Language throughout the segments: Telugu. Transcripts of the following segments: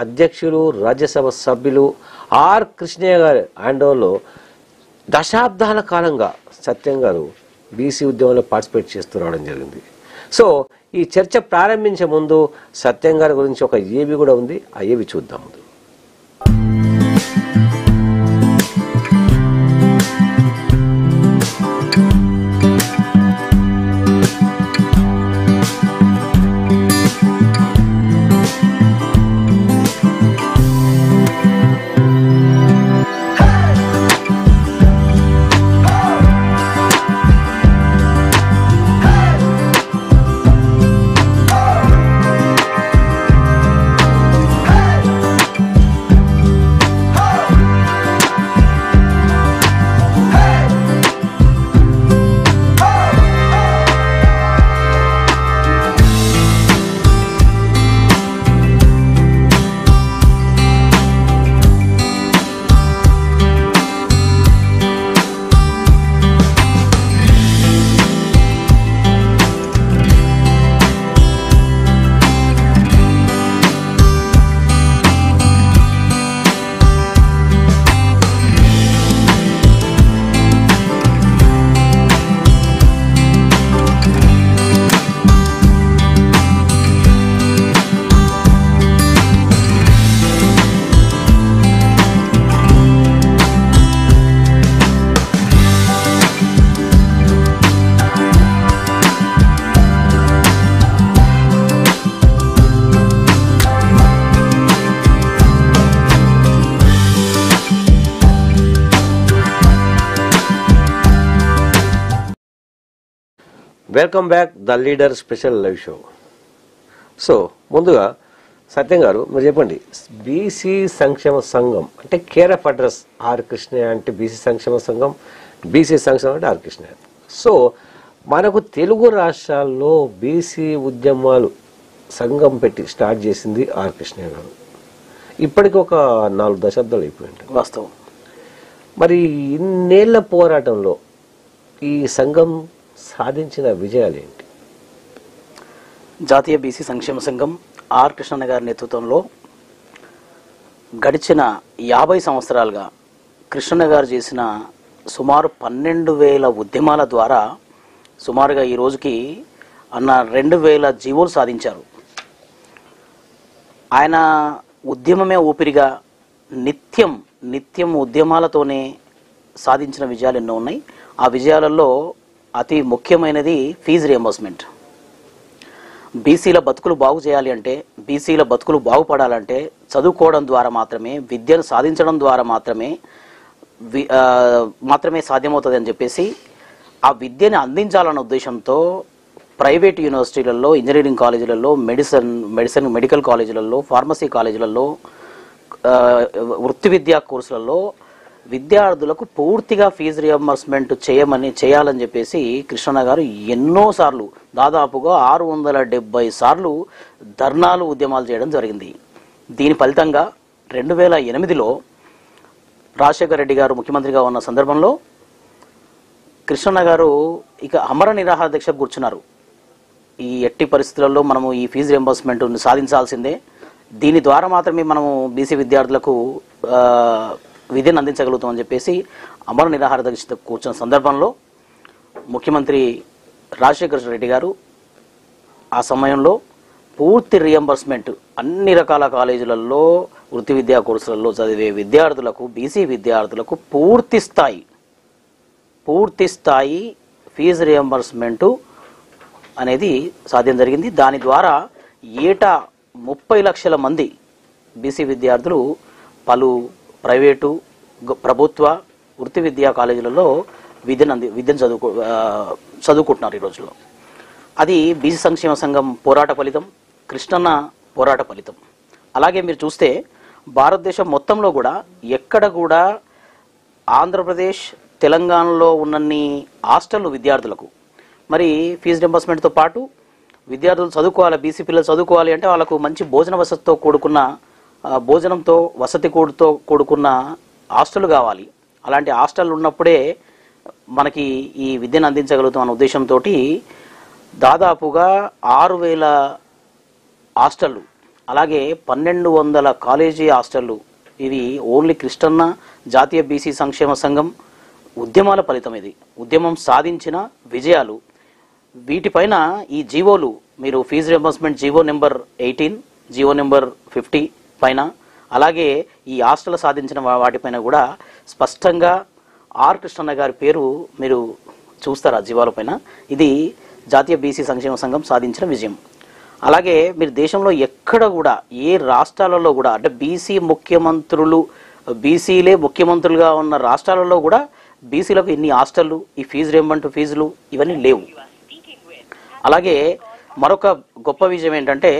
అధ్యక్షులు రాజ్యసభ సభ్యులు ఆర్ కృష్ణయ్య గారి హ్యాండోవర్లో దశాబ్దాల కాలంగా సత్యం గారు బీసీ ఉద్యమంలో పార్టిసిపేట్ చేస్తూ రావడం జరిగింది. సో ఈ చర్చ ప్రారంభించే ముందు సత్యం గారి గురించి ఒక ఏవి కూడా ఉంది, ఆ ఏవి చూద్దాం. Welcome back the leader special live show. So ముందుగా సత్యం గారు మీరు చెప్పండి, బీసీ సంక్షేమ సంఘం అంటే care of address R Krishnaiah అంటే బీసీ సంక్షేమ సంఘం, బీసీ సంక్షేమం అంటే ఆర్ కృష్ణయ్య. సో మనకు తెలుగు రాష్ట్రాల్లో బీసీ ఉద్యమాలు సంఘం పెట్టి స్టార్ట్ చేసింది ఆర్ కృష్ణయ్య గారు. ఇప్పటికి ఒక 4 దశాబ్దాలు అయిపోయింది వాస్తవం. మరి ఇన్నేళ్ల పోరాటంలో ఈ సంఘం సాధించిన విజయాలు ఏంటి? జాతీయ బీసీ సంక్షేమ సంఘం ఆర్ కృష్ణన్న గారి నేతృత్వంలో గడిచిన 50 సంవత్సరాలుగా కృష్ణన్న గారు చేసిన సుమారు 12,000 ఉద్యమాల ద్వారా సుమారుగా ఈ రోజుకి 2,000 జీవోలు సాధించారు. ఆయన ఉద్యమమే ఊపిరిగా నిత్యం ఉద్యమాలతోనే సాధించిన విజయాలు ఎన్నో ఉన్నాయి. ఆ విజయాలలో అతి ముఖ్యమైనది ఫీజు రియంబర్స్మెంట్. బీసీల బతుకులు బాగు చేయాలి అంటే, బీసీల బతుకులు బాగుపడాలంటే చదువుకోవడం ద్వారా మాత్రమే, విద్యను సాధించడం ద్వారా మాత్రమే సాధ్యమవుతుంది అని చెప్పేసి ఆ విద్యని అందించాలన్న ఉద్దేశంతో ప్రైవేట్ యూనివర్సిటీలలో, ఇంజనీరింగ్ కాలేజీలలో, మెడికల్ కాలేజీలలో, ఫార్మసీ కాలేజీలలో, వృత్తి విద్యా కోర్సులలో విద్యార్థులకు పూర్తిగా ఫీజు రియంబర్స్మెంట్ చేయాలని చెప్పేసి కృష్ణన్న గారు ఎన్నోసార్లు, దాదాపుగా 670 సార్లు ధర్నాలు, ఉద్యమాలు చేయడం జరిగింది. దీని ఫలితంగా 2008లో రాజశేఖర రెడ్డి గారు ముఖ్యమంత్రిగా ఉన్న సందర్భంలో కృష్ణన్న గారు ఇక అమర నిరాహార దీక్షకు కూర్చున్నారు. ఈ ఎట్టి పరిస్థితులలో మనము ఈ ఫీజు రియంబర్స్మెంట్ సాధించాల్సిందే, దీని ద్వారా మాత్రమే మనము బీసీ విద్యార్థులకు విద్యను అందించగలుగుతామని చెప్పేసి అమర నిరాహార దీక్ష కూర్చున్న సందర్భంలో ముఖ్యమంత్రి రాజశేఖర రెడ్డి గారు ఆ సమయంలో పూర్తి రియంబర్స్మెంట్ అన్ని రకాల కాలేజీలలో, వృత్తి విద్యా కోర్సులలో చదివే విద్యార్థులకు, బీసీ విద్యార్థులకు పూర్తి స్థాయి ఫీజు రియంబర్స్మెంటు అనేది సాధ్యం జరిగింది. దాని ద్వారా ఏటా 30 లక్షల మంది బీసీ విద్యార్థులు పలు ప్రైవేటు, ప్రభుత్వ, వృత్తి విద్యా కాలేజీలలో విద్యను చదువుకుంటున్నారు ఈ రోజుల్లో. అది బీసీ సంక్షేమ సంఘం పోరాట ఫలితం, కృష్ణన్న పోరాట ఫలితం. అలాగే మీరు చూస్తే భారతదేశం మొత్తంలో కూడా ఎక్కడ కూడా ఆంధ్రప్రదేశ్, తెలంగాణలో ఉన్నన్ని హాస్టల్ విద్యార్థులకు మరి ఫీజు రింబర్స్మెంట్తో పాటు విద్యార్థులు చదువుకోవాలి, బీసీ పిల్లలు చదువుకోవాలి అంటే వాళ్ళకు మంచి భోజన వసతితో కూడుకున్న భోజనంతో వసతి కూడుకున్న హాస్టల్ కావాలి. అలాంటి హాస్టల్ ఉన్నప్పుడే మనకి ఈ విద్యను అందించగలుగుతాం అనే ఉద్దేశంతో దాదాపుగా 6,000 హాస్టళ్ళు అలాగే 1200 కాలేజీ హాస్టళ్లు, ఇది ఓన్లీ కృష్ణన్న జాతీయ బీసీ సంక్షేమ సంఘం ఉద్యమాల ఫలితం. ఇది ఉద్యమం సాధించిన విజయాలు. వీటిపైన ఈ జీవోలు, మీరు fees reimbursement GO number 18, GO number 50 పైన, అలాగే ఈ హాస్టల్ సాధించిన వాటిపైన కూడా స్పష్టంగా ఆర్ కృష్ణన్న గారి పేరు మీరు చూస్తారు ఆ జీవాల పైన. ఇది జాతీయ బీసీ సంక్షేమ సంఘం సాధించిన విజయం. అలాగే మీరు దేశంలో ఎక్కడ కూడా ఏ రాష్ట్రాలలో కూడా, అంటే బీసీ ముఖ్యమంత్రులు, బీసీలే ముఖ్యమంత్రులుగా ఉన్న రాష్ట్రాలలో కూడా బీసీలకు ఇన్ని హాస్టళ్లు, ఈ ఫీజు రింబర్స్మెంట్ ఫీజులు ఇవన్నీ లేవు. అలాగే మరొక గొప్ప విజయం ఏంటంటే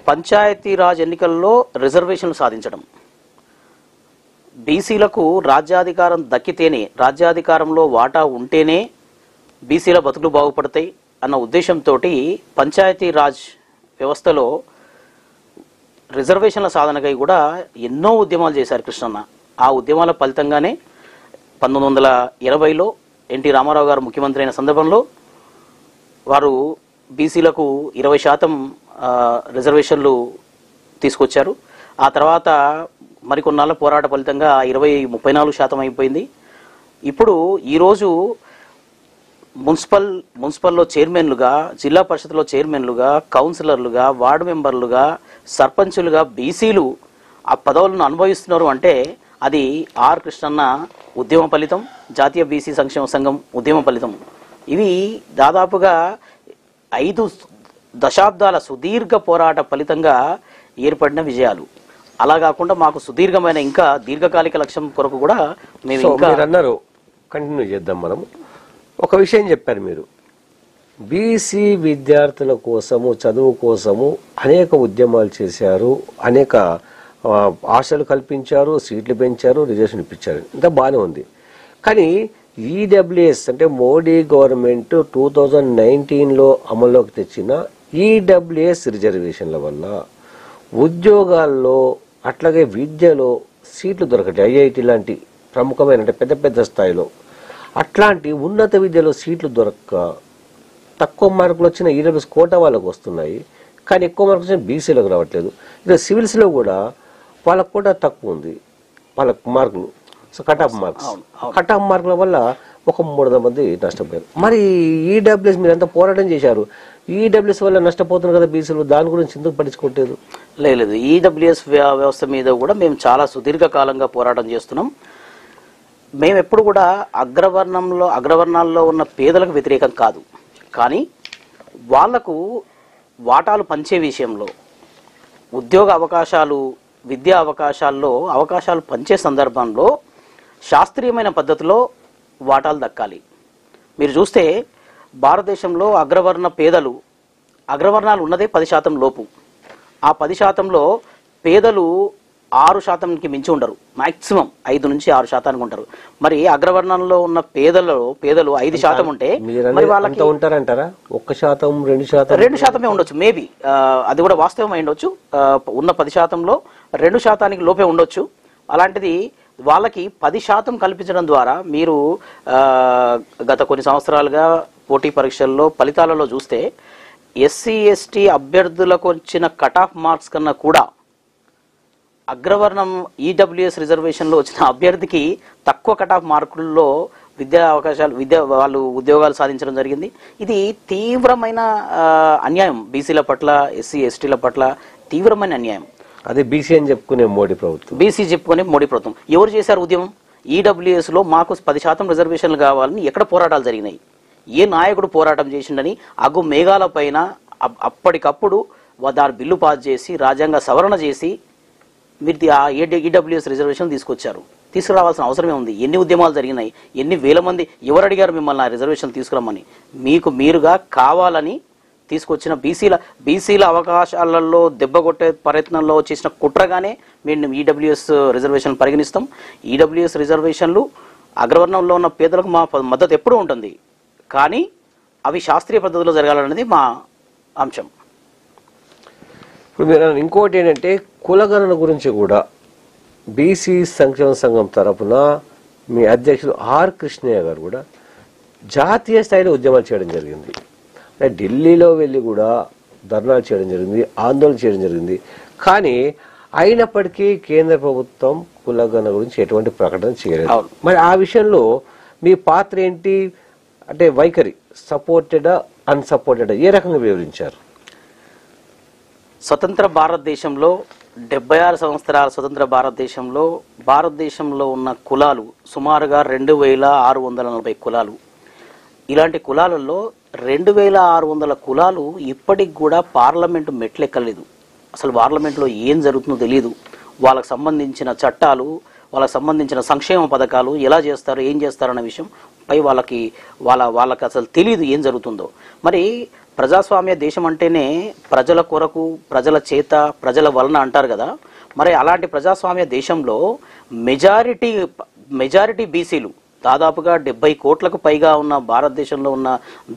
పంచాయతీరాజ్ ఎన్నికల్లో రిజర్వేషన్లు సాధించడం. బీసీలకు రాజ్యాధికారం దక్కితేనే, రాజ్యాధికారంలో వాటా ఉంటేనే బీసీల బతుకులు బాగుపడతాయి అన్న ఉద్దేశంతో పంచాయతీరాజ్ వ్యవస్థలో రిజర్వేషన్ల సాధనకై కూడా ఎన్నో ఉద్యమాలు చేశారు కృష్ణన్న. ఆ ఉద్యమాల ఫలితంగానే 1920లో ఎన్టీ రామారావు గారు ముఖ్యమంత్రి అయిన సందర్భంలో వారు బీసీలకు 20% రిజర్వేషన్లు తీసుకొచ్చారు. ఆ తర్వాత మరికొన్నాళ్ళ పోరాట ఫలితంగా 34% అయిపోయింది. ఇప్పుడు ఈరోజు మున్సిపల్లో చైర్మన్లుగా, జిల్లా పరిషత్లో చైర్మన్లుగా, కౌన్సిలర్లుగా, వార్డు మెంబర్లుగా, సర్పంచులుగా బీసీలు ఆ పదవులను అనుభవిస్తున్నారు అంటే అది ఆర్ కృష్ణన్న ఉద్యమ ఫలితం, జాతీయ బీసీ సంక్షేమ సంఘం ఉద్యమ ఫలితం. ఇవి దాదాపుగా 5 దశాబ్దాల సుదీర్ఘ పోరాట ఫలితంగా ఏర్పడిన విజయాలు. అలా కాకుండా మాకు సుదీర్ఘమైన ఇంకా దీర్ఘకాలిక లక్ష్యం కొరకు కూడా మేము ఇంకా అన్నారు. కంటిన్యూ చేద్దాం. మనం ఒక విషయం చెప్పారు మీరు, బీసీ విద్యార్థుల కోసము, చదువు కోసము అనేక ఉద్యమాలు చేశారు, అనేక ఆశలు కల్పించారు, సీట్లు పెంచారు, రిజర్వేషన్ ఇప్పించారు, ఇంత బాగానే ఉంది. కానీ ఈడబ్ల్యూఎస్ అంటే మోడీ గవర్నమెంట్ 2019లో అమల్లోకి తెచ్చిన ఈడబ్ల్యూఎస్ రిజర్వేషన్ల వల్ల ఉద్యోగాల్లో అట్లాగే విద్యలో సీట్లు దొరకట్లేదు. ఐఐటి లాంటి ప్రముఖమైన అంటే పెద్ద పెద్ద స్థాయిలో అట్లాంటి ఉన్నత విద్యలో సీట్లు దొరక్క తక్కువ మార్కులు వచ్చిన ఈడబ్ల్యూఎస్ కోటా వాళ్ళకు వస్తున్నాయి, కానీ ఎక్కువ మార్కులు వచ్చిన బీసీలకు రావట్లేదు. ఇక సివిల్స్లో కూడా వాళ్ళకు కూడా తక్కువ ఉంది, వాళ్ళకు మార్కులు. సో కట్ ఆఫ్ మార్కుల వల్ల ఒక 300 మంది నష్టపోయారు. మరి ఈడబ్ల్యూఎస్ మీరు అంతా పోరాటం చేశారు, ఈడబ్ల్యూఎస్ వల్ల నష్టపోతున్నారు కదా బీసీలు, దాని గురించి ఎందుకు పట్టించుకోవట్లేదు? లేదు, ఈడబ్ల్యూఎస్ వ్యవస్థ మీద కూడా మేము చాలా సుదీర్ఘకాలంగా పోరాటం చేస్తున్నాం. మేము ఎప్పుడు కూడా అగ్రవర్ణాల్లో ఉన్న పేదలకు వ్యతిరేకం కాదు, కానీ వాళ్లకు వాటాలు పంచే విషయంలో, ఉద్యోగ అవకాశాలు, విద్యా అవకాశాల్లో అవకాశాలు పంచే సందర్భంలో శాస్త్రీయమైన పద్ధతిలో వాటాలు దక్కాలి. మీరు చూస్తే భారతదేశంలో అగ్రవర్ణాలు ఉన్నదే 10% లోపు. ఆ 10%లో పేదలు 6%కి మించి ఉండరు, మాక్సిమం 5 నుంచి 6% ఉంటారు. మరి అగ్రవర్ణంలో ఉన్న పేదలు 5% ఉంటే మరి వాళ్ళకి ఉంటారంటారా? 1%, 2% ఉండొచ్చు, మేబీ అది కూడా వాస్తవం అయి ఉండొచ్చు. ఉన్న 10%లో 2% లోపే ఉండొచ్చు. అలాంటిది వాళ్ళకి 10% కల్పించడం ద్వారా మీరు గత కొన్ని సంవత్సరాలుగా పోటీ పరీక్షల్లో ఫలితాలలో చూస్తే ఎస్సీ ఎస్టీ అభ్యర్థులకు వచ్చిన కట్ ఆఫ్ మార్క్స్ కన్నా కూడా అగ్రవర్ణం ఈడబ్ల్యూఎస్ రిజర్వేషన్లో వచ్చిన అభ్యర్థికి తక్కువ కట్ ఆఫ్ మార్కుల్లో వాళ్ళు ఉద్యోగాలు సాధించడం జరిగింది. ఇది తీవ్రమైన అన్యాయం, బీసీల పట్ల, ఎస్సీ ఎస్టీల పట్ల తీవ్రమైన అన్యాయం. అదే బీసీ అని చెప్పుకునే మోడీ ప్రభుత్వం ఎవరు చేశారు ఉద్యమం? ఈడబ్ల్యూఎస్ లో మాకు 10% రిజర్వేషన్లు కావాలని ఎక్కడ పోరాటాలు జరిగినాయి? ఏ నాయకుడు పోరాటం చేసిండని అగ్గు మేఘాల పైన అప్పటికప్పుడు దాని బిల్లు పాస్ చేసి రాజ్యాంగ సవరణ చేసి మీరు ఈడబ్ల్యూఎస్ రిజర్వేషన్ తీసుకురావాల్సిన అవసరమే ఉంది. ఎన్ని ఉద్యమాలు జరిగినాయి, ఎన్ని వేల మంది ఎవరు అడిగారు మిమ్మల్ని ఆ రిజర్వేషన్ తీసుకురమ్మని? మీరుగా కావాలని తీసుకొచ్చిన బీసీల అవకాశాలలో దెబ్బకొట్టే ప్రయత్నంలో చేసిన కుట్రగానే మేము ఈడబ్ల్యూఎస్ రిజర్వేషన్ పరిగణిస్తాం. ఈడబ్ల్యూఎస్ రిజర్వేషన్లు అగ్రవర్ణంలో ఉన్న పేదలకు మా మద్దతు ఎప్పుడూ ఉంటుంది, కానీ అవి శాస్త్రీయ పద్ధతిలో జరగాలనేది మా అంశం. ఇప్పుడు మీరు ఇంకోటి ఏంటంటే కులగణన గురించి కూడా బీసీ సంక్షేమ సంఘం తరఫున మీ అధ్యక్షులు ఆర్ కృష్ణయ్య గారు కూడా జాతీయ స్థాయిలో ఉద్యమాలు చేయడం జరిగింది. ఢిల్లీలో వెళ్ళి కూడా ధర్నాలు చేయడం జరిగింది, ఆందోళన చేయడం జరిగింది. కానీ అయినప్పటికీ కేంద్ర ప్రభుత్వం కులగణన గురించి ఎటువంటి ప్రకటన చేయలేదు. మరి ఆ విషయంలో మీ పాత్ర ఏంటి? అంటే వైఖరి సపోర్టెడా అన్సపోర్టెడా ఏ రకంగా వివరించారు? స్వతంత్ర భారతదేశంలో 76 సంవత్సరాల స్వతంత్ర భారతదేశంలో ఉన్న కులాలు సుమారుగా 2640 కులాలు. ఇలాంటి కులాలలో 2600 కులాలు ఇప్పటికి కూడా పార్లమెంటు మెట్లెక్కలేదు. అసలు పార్లమెంట్లో ఏం జరుగుతుందో తెలియదు. వాళ్ళకు సంబంధించిన చట్టాలు, వాళ్ళకు సంబంధించిన సంక్షేమ పథకాలు ఎలా చేస్తారు, ఏం చేస్తారన్న విషయం పై వాళ్ళకి అసలు తెలియదు ఏం జరుగుతుందో. మరి ప్రజాస్వామ్య దేశం అంటేనే ప్రజల కొరకు, ప్రజల చేత, ప్రజల వలన అంటారు కదా. మరి అలాంటి ప్రజాస్వామ్య దేశంలో మెజారిటీ బీసీలు దాదాపుగా 70 కోట్లకు పైగా ఉన్న భారతదేశంలో ఉన్న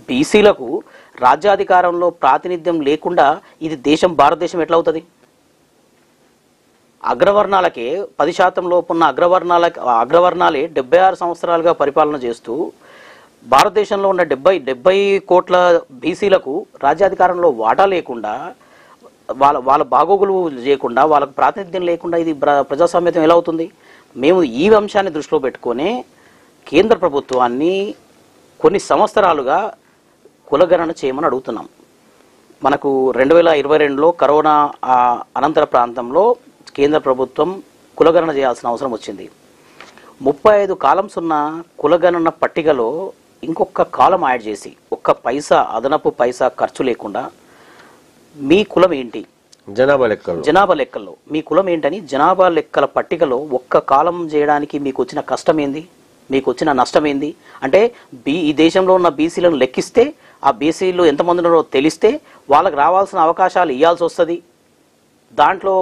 బీసీలకు రాజ్యాధికారంలో ప్రాతినిధ్యం లేకుండా ఇది భారతదేశం ఎట్లా అవుతుంది? అగ్రవర్ణాలకే 10% లోపు ఉన్న అగ్రవర్ణాలే 76 సంవత్సరాలుగా పరిపాలన చేస్తూ భారతదేశంలో ఉన్న 70 కోట్ల బీసీలకు రాజ్యాధికారంలో వాటా లేకుండా, వాళ్ళ బాగోగులు చేయకుండా, వాళ్ళకు ప్రాతినిధ్యం లేకుండా ఇది ప్రజాస్వామ్యం ఎలా అవుతుంది? మేము ఈ అంశాన్ని దృష్టిలో పెట్టుకొని కేంద్ర ప్రభుత్వాన్ని కొన్ని సంవత్సరాలుగా కులగణన చేయమని అడుగుతున్నాం. మనకు 2022లో కరోనా అనంతర ప్రాంతంలో కేంద్ర ప్రభుత్వం కులగణన చేయాల్సిన అవసరం వచ్చింది. 35 కాలమ్స్ ఉన్న కులగణన పట్టికలో ఇంకొక కాలం యాడ్ చేసి ఒక్క పైసా అదనపు పైసా ఖర్చు లేకుండా మీ కులం ఏంటి, జనాభా లెక్కల్లో మీ కులం ఏంటని జనాభా లెక్కల పట్టికలో ఒక్క కాలం చేయడానికి మీకు వచ్చిన కష్టం ఏంది, మీకు వచ్చిన నష్టం ఏంది? అంటే ఈ దేశంలో ఉన్న బీసీలను లెక్కిస్తే ఆ బీసీలు ఎంతమంది ఉన్నారో తెలిస్తే వాళ్ళకి రావాల్సిన అవకాశాలు ఇవ్వాల్సి వస్తుంది. దాంట్లో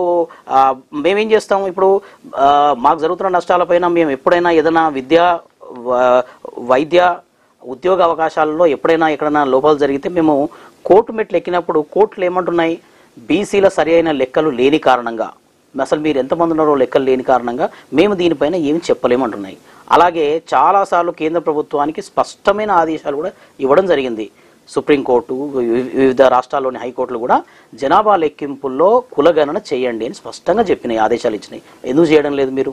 మేమేం చేస్తాం? ఇప్పుడు మాకు జరుగుతున్న నష్టాలపైన మేము ఎప్పుడైనా ఏదైనా విద్య, వైద్య, ఉద్యోగ అవకాశాలలో ఎప్పుడైనా ఎక్కడైనా లోపాలు జరిగితే మేము కోర్టు మెట్లు ఎక్కినప్పుడు కోర్టులు ఏమంటున్నాయి? బీసీల సరి అయిన లెక్కలు లేని కారణంగా, అసలు మీరు ఎంతమంది ఉన్నారో లెక్కలు లేని కారణంగా మేము దీనిపైన ఏమి చెప్పలేమంటున్నాయి. అలాగే చాలాసార్లు కేంద్ర ప్రభుత్వానికి స్పష్టమైన ఆదేశాలు కూడా ఇవ్వడం జరిగింది. సుప్రీంకోర్టు, వివిధ రాష్ట్రాల్లోని హైకోర్టులు కూడా జనాభా లెక్కింపుల్లో కులగణన చేయండి అని స్పష్టంగా చెప్పినాయి, ఆదేశాలు ఇచ్చినాయి. ఎందుకు చేయడం లేదు? మీరు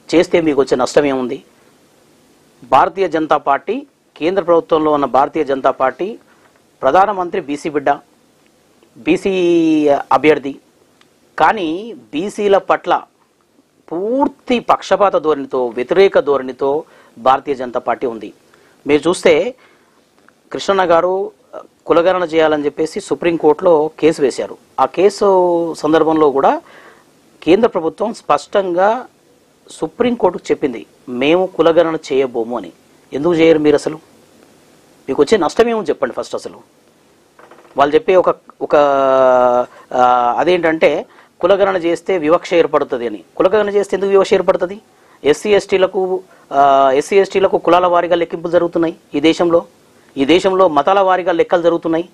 చేస్తే మీకు వచ్చే నష్టం ఏముంది? భారతీయ జనతా పార్టీ, కేంద్ర ప్రభుత్వంలో ఉన్న భారతీయ జనతా పార్టీ ప్రధానమంత్రి బీసీ బిడ్డ, బీసీ అభ్యర్థి. కానీ బీసీల పట్ల పూర్తి పక్షపాత ధోరణితో, వ్యతిరేక ధోరణితో భారతీయ జనతా పార్టీ ఉంది. మీరు చూస్తే కృష్ణన్న గారు కులగణన చేయాలని చెప్పేసి సుప్రీంకోర్టులో కేసు వేశారు. ఆ కేసు సందర్భంలో కూడా కేంద్ర ప్రభుత్వం స్పష్టంగా సుప్రీంకోర్టుకు చెప్పింది, మేము కులగణన చేయబోము అని. ఎందుకు చేయరు మీరు? అసలు మీకు వచ్చే నష్టం ఏమో చెప్పండి ఫస్ట్. అసలు వాళ్ళు చెప్పే ఒక అదేంటంటే కులగణన చేస్తే వివక్ష ఏర్పడుతుంది అని. కులగణన చేస్తే ఎందుకు వివక్ష ఏర్పడుతుంది? ఎస్సీ ఎస్టీలకు కులాల వారీగా లెక్కింపులు జరుగుతున్నాయి ఈ దేశంలో మతాల వారీగా లెక్కలు జరుగుతున్నాయి.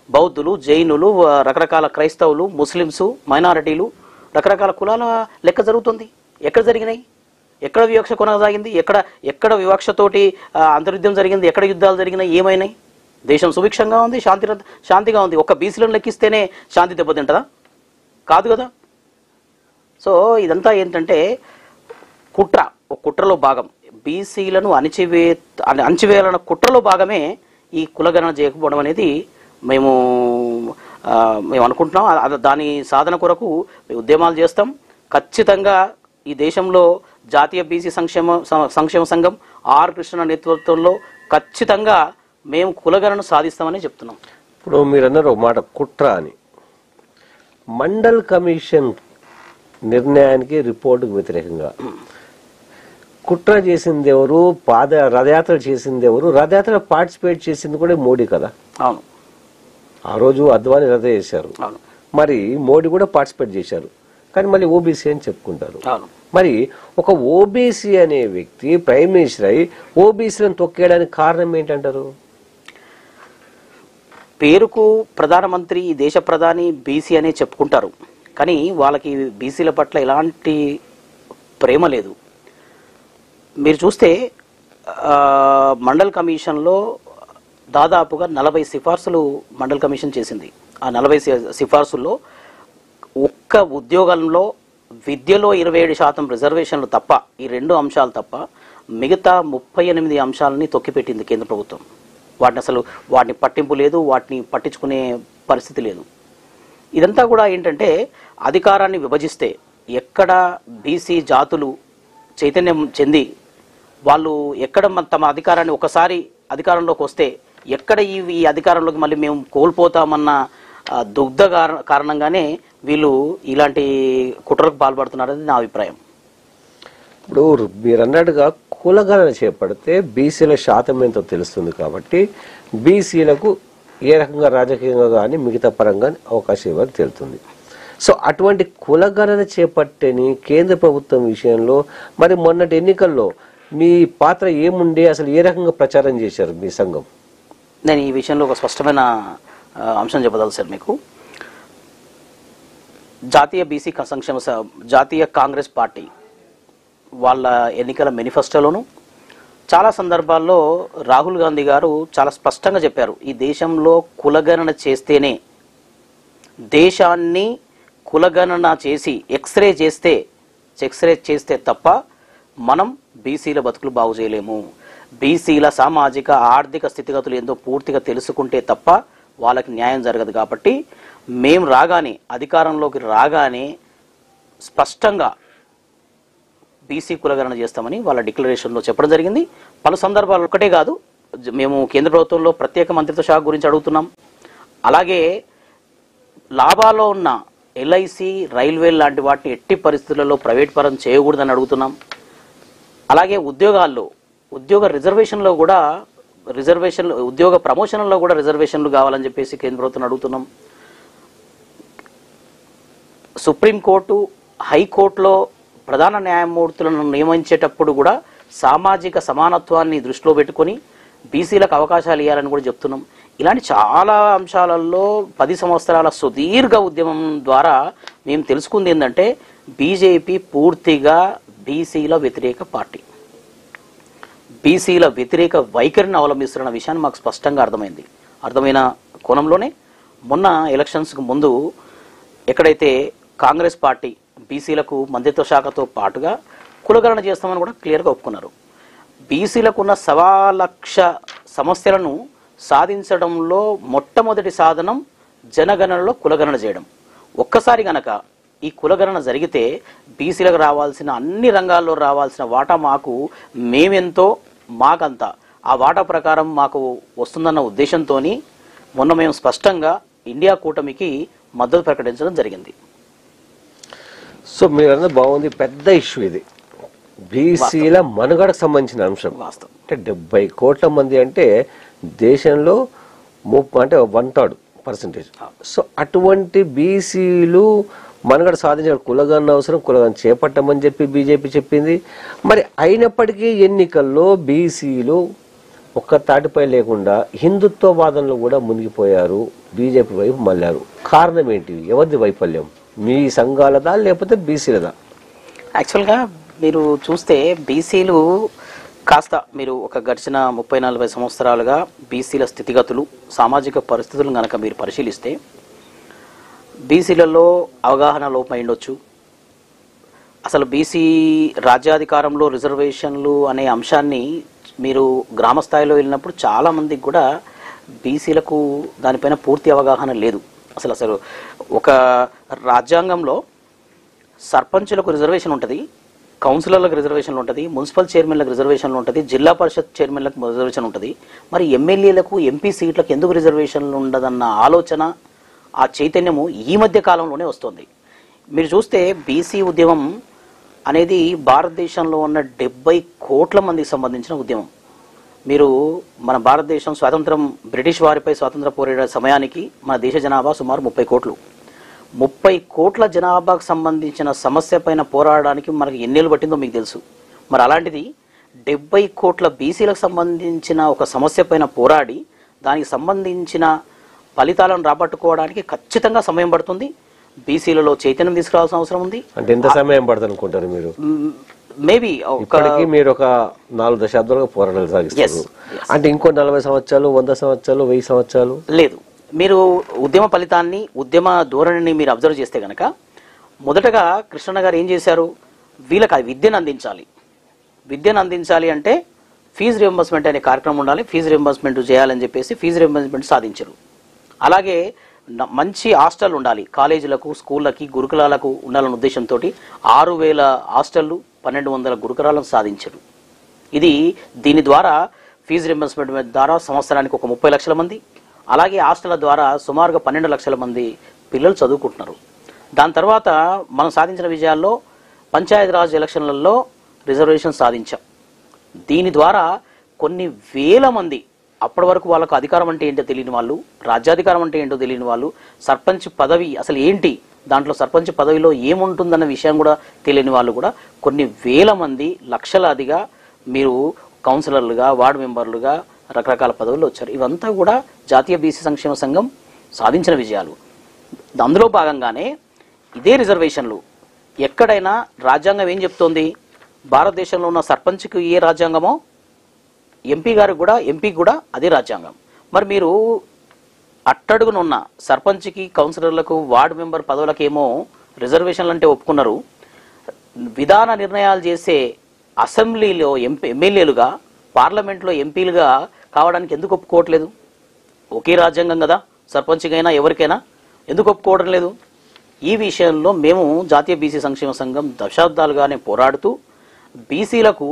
బౌద్ధులు, జైనులు, రకరకాల క్రైస్తవులు, ముస్లిమ్స్, మైనారిటీలు, రకరకాల కులాల లెక్క జరుగుతుంది. ఎక్కడ జరిగినాయి? ఎక్కడ వివక్ష కొనసాగింది? ఎక్కడ వివక్షతోటి అంతర్యుద్ధం జరిగింది? ఎక్కడ యుద్ధాలు జరిగినాయి? ఏమైనాయి? దేశం సుభిక్షంగా ఉంది, శాంతిగా ఉంది. ఒక్క బీసీలను లెక్కిస్తేనే శాంతి దెబ్బతింటదా? కాదు కదా. సో ఇదంతా ఏంటంటే కుట్రలో భాగం. బీసీలను అణచివేయాలన్న కుట్రలో భాగమే ఈ కులగణన చేయకపోవడం అనేది మేము అనుకుంటున్నాం. దాని సాధన కొరకు ఉద్యమాలు చేస్తాం. ఖచ్చితంగా ఈ దేశంలో జాతీయ బీసీ సంక్షేమ సంఘం ఆర్ కృష్ణ నేతృత్వంలో ఖచ్చితంగా మేము కులగణన సాధిస్తామని చెప్తున్నాం. ఇప్పుడు మీరు అన్నారు ఒక మాట, కుట్ర అని. మండల్ కమిషన్ నిర్ణయానికి, రిపోర్టుకు వ్యతిరేకంగా కుట్ర చేసింది ఎవరు? రథయాత్ర చేసింది ఎవరు? రథయాత్ర పార్టిసిపేట్ చేసింది కూడా మోడీ కదా. అవును, ఆ రోజు అద్వానీ రథ చేశారు, మరి మోడీ కూడా పార్టిసిపేట్ చేశారు. కానీ మళ్ళీ ఓబీసీ అని చెప్పుకుంటారు. మరి ఒక ఓబీసీ అనే వ్యక్తి ప్రైమ్ మినిస్టర్ అయి ఓబీసీలను తొక్కేయడానికి కారణం ఏంటంటారు? పేరుకు ప్రధానమంత్రి, దేశ ప్రధాని బీసీ అనే చెప్పుకుంటారు. కానీ వాళ్ళకి బీసీల పట్ల ఎలాంటి ప్రేమ లేదు. మీరు చూస్తే మండల్ కమిషన్లో దాదాపుగా 40 సిఫార్సులు మండల్ కమిషన్ చేసింది. ఆ 40 సిఫార్సుల్లో ఒక్క ఉద్యోగంలో విద్యలో 27% రిజర్వేషన్లు తప్ప, ఈ 2 అంశాలు తప్ప మిగతా 38 అంశాలని తొక్కిపెట్టింది కేంద్ర ప్రభుత్వం. వాటిని పట్టింపు లేదు, వాటిని పట్టించుకునే పరిస్థితి లేదు. ఇదంతా కూడా ఏంటంటే అధికారాన్ని విభజిస్తే ఎక్కడ బీసీ జాతులు చైతన్యం చెంది వాళ్ళు ఎక్కడ తమ అధికారాన్ని ఒకసారి అధికారంలోకి వస్తే ఎక్కడ ఈ అధికారంలోకి మళ్ళీ మేము కోల్పోతామన్న దుగ్ధ కారణంగానే వీళ్ళు ఇలాంటి కుట్రకు పాల్పడుతున్నారని నా అభిప్రాయం. ఇప్పుడు మీరు అన్నట్టుగా కులగణన చేపడితే బీసీల శాతం ఎంతో తెలుస్తుంది కాబట్టి బీసీలకు ఏ రకంగా రాజకీయంగా కానీ మిగతా పరంగా అవకాశం ఇవ్వని తెలుస్తుంది. సో అటువంటి కులగణన చేపట్టని కేంద్ర ప్రభుత్వం విషయంలో మరి మొన్నటి ఎన్నికల్లో మీ పాత్ర ఏముండే, అసలు ఏ రకంగా ప్రచారం చేశారు మీ సంఘం? నేను ఈ విషయంలో ఒక స్పష్టమైన అంశం చెప్పదలుచాను మీకు. జాతీయ బీసీ సంక్షేమ జాతీయ కాంగ్రెస్ పార్టీ వాళ్ళ ఎన్నికల మేనిఫెస్టోలోను చాలా సందర్భాల్లో రాహుల్ గాంధీ గారు చాలా స్పష్టంగా చెప్పారు, ఈ దేశంలో కులగణన చేస్తేనే, దేశాన్ని కులగణన చేసి ఎక్స్రే చేస్తే తప్ప మనం బీసీల బతుకులు బాగు చేయలేము. బీసీల సామాజిక ఆర్థిక స్థితిగతులు ఏందో పూర్తిగా తెలుసుకుంటే తప్ప వాళ్ళకి న్యాయం జరగదు. కాబట్టి మేము అధికారంలోకి రాగానే స్పష్టంగా బీసీ కులగణన చేస్తామని వాళ్ళ డిక్లరేషన్లో చెప్పడం జరిగింది. పలు సందర్భాలు ఒకటే కాదు, మేము కేంద్ర ప్రభుత్వంలో ప్రత్యేక మంత్రిత్వ శాఖ గురించి అడుగుతున్నాం. అలాగే లాభాల్లో ఉన్న ఎల్ఐసి, రైల్వే లాంటి వాటిని ఎట్టి పరిస్థితులలో ప్రైవేట్ పరం చేయకూడదని అడుగుతున్నాం. అలాగే ఉద్యోగ రిజర్వేషన్లో కూడా ఉద్యోగ ప్రమోషన్లో కూడా రిజర్వేషన్లు కావాలని చెప్పేసి కేంద్ర ప్రభుత్వం అడుగుతున్నాం. సుప్రీంకోర్టు, హైకోర్టులో ప్రధాన న్యాయమూర్తులను నియమించేటప్పుడు కూడా సామాజిక సమానత్వాన్ని దృష్టిలో పెట్టుకొని బీసీలకు అవకాశాలు ఇవ్వాలని కూడా చెప్తున్నాం. ఇలాంటి చాలా అంశాలలో 10 సంవత్సరాల సుదీర్ఘ ఉద్యమం ద్వారా మేము తెలుసుకుంది ఏంటంటే బీజేపీ పూర్తిగా బీసీల వ్యతిరేక పార్టీ, బీసీల వ్యతిరేక వైఖరిని అవలంబిస్తున్న విషయాన్ని మాకు స్పష్టంగా అర్థమైన కోణంలోనే మొన్న ఎలక్షన్స్కు ముందు ఎక్కడైతే కాంగ్రెస్ పార్టీ బీసీలకు మంత్రిత్వ శాఖతో పాటుగా కులగణన చేస్తామని కూడా క్లియర్గా ఒప్పుకున్నారు. బీసీలకు ఉన్న 1,00,000 సమస్యలను సాధించడంలో మొట్టమొదటి సాధనం జనగణనలో కులగణన చేయడం. ఒక్కసారి గనక ఈ కులగణన జరిగితే బీసీలకు రావాల్సిన అన్ని రంగాల్లో రావాల్సిన వాటా మేమెంతో మాకంతా ఆ వాటా ప్రకారం మాకు వస్తుందన్న ఉద్దేశంతో మొన్న మేము స్పష్టంగా ఇండియా కూటమికి మద్దతు ప్రకటించడం జరిగింది. సో మీరన్నది బాగుంది, పెద్ద ఇష్యూ ఇది, బీసీల మనుగడకు సంబంధించిన అంశం. అంటే 70 కోట్ల మంది అంటే దేశంలో అంటే 1/3%. సో అటువంటి బీసీలు మనుగడ సాధించిన కులగణన అవసరం, కులగణన చేపట్టమని చెప్పి బీజేపీ చెప్పింది. మరి అయినప్పటికీ ఎన్నికల్లో బీసీలు ఒక్క తాటిపై లేకుండా హిందుత్వవాదంలో కూడా మునిగిపోయారు, బీజేపీ వైపు మళ్ళారు. కారణం ఏంటి? ఎవరిది వైఫల్యం? మీ సంఘాలదా లేకపోతే బీసీలదా? యాక్చువల్గా మీరు చూస్తే బీసీలు మీరు ఒక గడిచిన 30-40 సంవత్సరాలుగా బీసీల స్థితిగతులు, సామాజిక పరిస్థితులను కనుక మీరు పరిశీలిస్తే బీసీలలో అవగాహన లోపం ఉండొచ్చు. అసలు బీసీ రాజ్యాధికారంలో రిజర్వేషన్లు అనే అంశాన్ని మీరు గ్రామ స్థాయిలో వెళ్ళినప్పుడు చాలామందికి కూడా బీసీలకు దానిపైన పూర్తి అవగాహన లేదు. అసలు ఒక రాజ్యాంగంలో సర్పంచులకు రిజర్వేషన్ ఉంటుంది, కౌన్సిలర్లకు రిజర్వేషన్లు ఉంటుంది, మున్సిపల్ చైర్మన్లకు రిజర్వేషన్లు ఉంటుంది, జిల్లా పరిషత్ చైర్మన్లకు రిజర్వేషన్ ఉంటుంది. మరి ఎమ్మెల్యేలకు, ఎంపీ సీట్లకు ఎందుకు రిజర్వేషన్లు ఉండదన్న ఆలోచన, ఆ చైతన్యము ఈ మధ్య కాలంలోనే వస్తుంది. మీరు చూస్తే బీసీ ఉద్యమం అనేది భారతదేశంలో ఉన్న 70 కోట్ల మందికి సంబంధించిన ఉద్యమం. మీరు మన భారతదేశం స్వాతంత్రం, బ్రిటిష్ వారిపై స్వాతంత్ర పోరాట సమయానికి మన దేశ జనాభా సుమారు 30 కోట్లు. 30 కోట్ల జనాభాకు సంబంధించిన సమస్య పైన పోరాడడానికి మనకి ఎన్నేళ్ళు పట్టిందో మీకు తెలుసు. మరి అలాంటిది 70 కోట్ల బీసీలకు సంబంధించిన ఒక సమస్య పైన పోరాడి దానికి సంబంధించిన ఫలితాలను రాబట్టుకోవడానికి ఖచ్చితంగా సమయం పడుతుంది. బీసీలలో చైతన్యం తీసుకురావాల్సిన అవసరం ఉంది. అంటే ఎంత సమయం పడుతుంది అనుకుంటారు మీరు? మేబీ ఇప్పటికీ మీరు ఒక 4 దశాబ్దాలుగా పోరాటాలు సాగిస్తారు. అంటే ఇంకో 40 సంవత్సరాలు, 100 సంవత్సరాలు, 1000 సంవత్సరాలు లేదు. మీరు ఉద్యమ ఫలితాన్ని, ఉద్యమ ధోరణిని మీరు అబ్జర్వ్ చేస్తే కనుక మొదటగా కృష్ణన్న గారు ఏం చేశారు, వీళ్ళకి విద్యను అందించాలి. విద్యను అందించాలి అంటే ఫీజు రియంబర్స్మెంట్ అనే కార్యక్రమం ఉండాలి, ఫీజు రియంబర్స్మెంట్ చేయాలని చెప్పేసి ఫీజు రియంబర్స్మెంట్ సాధించారు. అలాగే మంచి హాస్టల్ ఉండాలి, కాలేజీలకు, స్కూళ్ళకి, గురుకులాలకు ఉండాలన్న ఉద్దేశంతో 6000 హాస్టళ్లు, 1200 గురుకులాలను సాధించారు. దీని ద్వారా ఫీజు రియంబర్స్మెంట్ ద్వారా సంవత్సరానికి ఒక 30 లక్షల మంది, అలాగే హాస్టళ్ల ద్వారా సుమారుగా 12 లక్షల మంది పిల్లలు చదువుకుంటున్నారు. దాని తర్వాత మనం సాధించిన విజయాల్లో పంచాయతీరాజ్ ఎలక్షన్లలో రిజర్వేషన్ సాధించాం. దీని ద్వారా కొన్ని వేల మంది, అప్పటి వరకు వాళ్ళకు అధికారం అంటే ఏంటో తెలియని వాళ్ళు, రాజ్యాధికారం అంటే ఏంటో తెలియని వాళ్ళు, సర్పంచ్ పదవి అసలు ఏంటి, దాంట్లో సర్పంచ్ పదవిలో ఏముంటుందన్న విషయం కూడా తెలియని వాళ్ళు కూడా కొన్ని వేల మంది, లక్షలాదిగా మీరు కౌన్సిలర్లుగా, వార్డు మెంబర్లుగా రకరకాల పదవులు వచ్చారు. ఇవంతా కూడా జాతీయ బీసీ సంక్షేమ సంఘం సాధించిన విజయాలు. అందులో భాగంగానే ఇదే రిజర్వేషన్లు ఎక్కడైనా రాజ్యాంగం ఏం చెప్తోంది, భారతదేశంలో ఉన్న సర్పంచ్కి ఏ రాజ్యాంగమో ఎంపీకి కూడా అదే రాజ్యాంగం. మరి మీరు అట్టడుగునున్న సర్పంచ్కి, కౌన్సిలర్లకు, వార్డు మెంబర్ పదవులకేమో రిజర్వేషన్లు అంటే ఒప్పుకున్నారు, విధాన నిర్ణయాలు చేసే అసెంబ్లీలో ఎమ్మెల్యేలుగా, పార్లమెంట్లో ఎంపీలుగా కావడానికి ఎందుకు ఒప్పుకోవట్లేదు? ఒకే రాజ్యాంగం కదా సర్పంచ్కైనా ఎవరికైనా, ఎందుకు ఒప్పుకోవడం లేదు? ఈ విషయంలో మేము జాతీయ బీసీ సంక్షేమ సంఘం దశాబ్దాలుగానే పోరాడుతూ బీసీలకు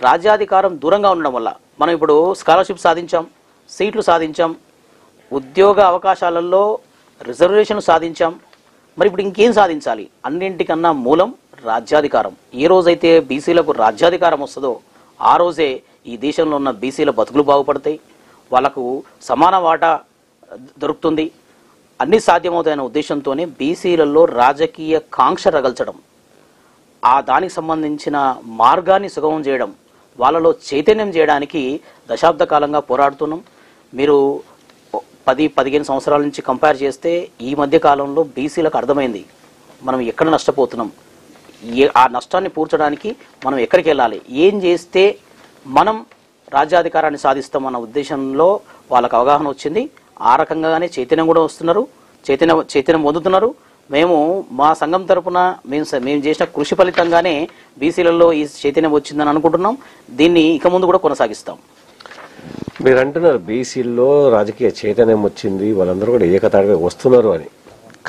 రాజ్యాధికారం దూరంగా ఉండడం వల్ల మనం ఇప్పుడు స్కాలర్షిప్ సాధించాం, సీట్లు సాధించాం, ఉద్యోగ అవకాశాలలో రిజర్వేషన్ సాధించాం. మరి ఇప్పుడు ఇంకేం సాధించాలి? అన్నింటికన్నా మూలం రాజ్యాధికారం. ఏ రోజైతే బీసీలకు రాజ్యాధికారం వస్తుందో ఆ రోజే ఈ దేశంలో ఉన్న బీసీల బతుకులు బాగుపడతాయి, వాళ్ళకు సమాన వాటా దొరుకుతుంది, అన్ని సాధ్యమవుతాయన్న ఉద్దేశంతోనే బీసీలలో రాజకీయ కాంక్ష రగల్చడం, దానికి సంబంధించిన మార్గాన్ని సుగమం చేయడం, వాళ్ళలో చైతన్యం చేయడానికి దశాబ్ద కాలంగా పోరాడుతున్నాం. మీరు 10-15 సంవత్సరాల నుంచి కంపేర్ చేస్తే ఈ మధ్య కాలంలో బీసీలకు అర్థమైంది మనం ఎక్కడ నష్టపోతున్నాం, ఆ నష్టాన్ని పూడ్చడానికి మనం ఎక్కడికి వెళ్ళాలి, ఏం చేస్తే మనం రాజ్యాధికారాన్ని సాధిస్తామన్న ఉద్దేశంలో వాళ్ళకు అవగాహన వచ్చింది. ఆ రకంగానే చైతన్యం కూడా వస్తున్నారు, చైతన్యం పొందుతున్నారు. మేము మా సంఘం తరపున మేము చేసిన కృషి ఫలితంగానే బీసీలలో ఈ చైతన్యం వచ్చిందని అనుకుంటున్నాం. దీన్ని ఇక ముందు కూడా కొనసాగిస్తాం. మీరు అంటున్నారు బీసీల్లో రాజకీయ చైతన్యం వచ్చింది, వాళ్ళందరూ కూడా ఏకతాటిగా వస్తున్నారు అని.